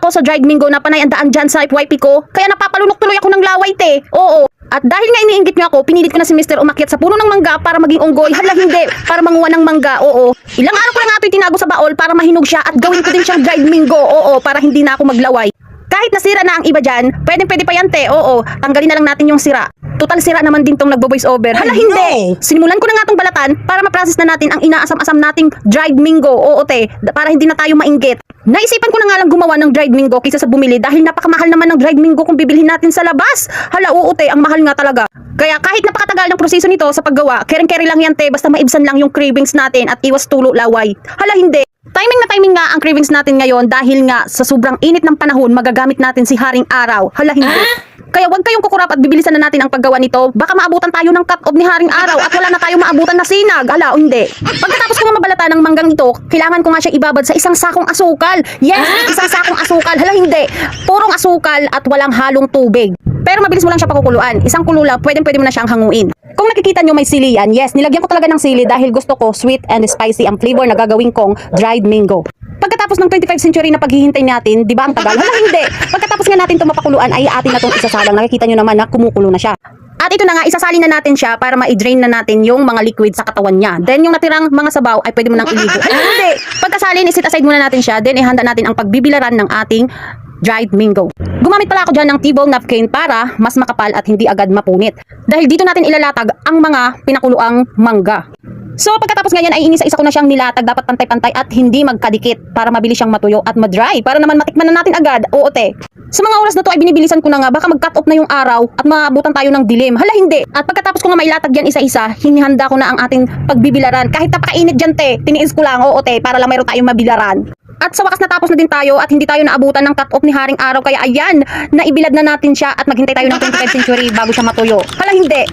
ako sa dried mango na panay ang daan dyan sa FYP ko. Kaya napapalunok tuloy ako ng laway, te. Oo. At dahil nga iniinggit niyo ako, pinilit ko na si Mr. umakyat sa puno ng mangga para maging unggoy. Hala, hindi. Para manguha ng mangga. Oo. Ilang araw ko na nga ito itinago sa baol para mahinog siya at gawin ko din siyang dried mango. Oo. Para hindi na ako maglaway. Kahit nasira na ang iba dyan, pwede pa yan, te. Oo. Tanggalin na lang natin yung sira. Total sira naman din tong nagbo-voice over. Hala, hindi. Sinimulan ko na nga tong balatan para ma-process na natin ang inaasam-asam nating dried mango. Oo, te. Para hindi na tayo mainggit. Naisipan ko na nga lang gumawa ng dried mango kaysa sa bumili dahil napakamahal naman ng dried mango kung bibilhin natin sa labas. Hala, oo, te. Ang mahal nga talaga. Kaya kahit napakatagal ng proseso nito sa paggawa, kering-keri lang yan, te. Basta maibsan lang yung cravings natin at iwas tulo laway. Hala, hindi. Timing na timing nga ang cravings natin ngayon dahil nga sa sobrang init ng panahon magagamit natin si Haring Araw. Hala, hindi. Kaya huwag kayong kukurap at bibilisan na natin ang paggawa nito. Baka maabutan tayo ng cut-off ni Haring Araw at wala na tayong maabutan na sinag. Hala, o hindi. Pagkatapos ko nga mabalata ng manggang ito, kailangan ko nga siya ibabad sa isang sakong asukal. Yes, isang sakong asukal. Hala, hindi. Purong asukal at walang halong tubig. Pero mabilis mo lang siya pakukuluan. Isang kulula, pwede mo na siyang hanguin. Kung nakikita nyo may sili yan, yes, nilagyan ko talaga ng sili dahil gusto ko sweet and spicy ang flavor na gagawin kong dried mango. Pagkatapos ng 25th century na paghihintay natin, di ba ang tagal? Hala, hindi. Pagkatapos nga natin ito mapakuluan ay atin na itong isasalang. Nakikita nyo naman na kumukulo na siya. At ito na nga, isasalin na natin siya para ma-drain na natin yung mga liquid sa katawan niya. Then yung natirang mga sabaw ay pwede mo nang iligo. Hala, hindi. Pagkasalin, isit aside muna natin siya. Then ihanda natin ang pagbibilaran ng ating dried mango. Gumamit pala ako dyan ng T-bone napkin para mas makapal at hindi agad mapunit. Dahil dito natin ilalatag ang mga pinakuluang mangga. So pagkatapos ngayon ay inisa-isa ko na siyang nilatag, dapat pantay-pantay at hindi magkadikit para mabilis siyang matuyo at ma-dry para naman matikman na natin agad. Oo, te. Sa mga oras na to ay binibilisan ko na nga, baka mag-cut off na yung araw at maabutan tayo ng dilim. Hala, hindi. At pagkatapos ko nga mailatag yan isa-isa, hinihanda ko na ang ating pagbibilaran. Kahit napakainit dyan, te. Tiniis ko lang, oo, te, para lang mayroon tayong mabilaran. At sa wakas natapos na din tayo at hindi tayo naabutan ng cut-off ni Haring Araw. Kaya ayan, naibilad na natin siya at maghintay tayo ng 25th century bago siya matuyo. Hala, hindi.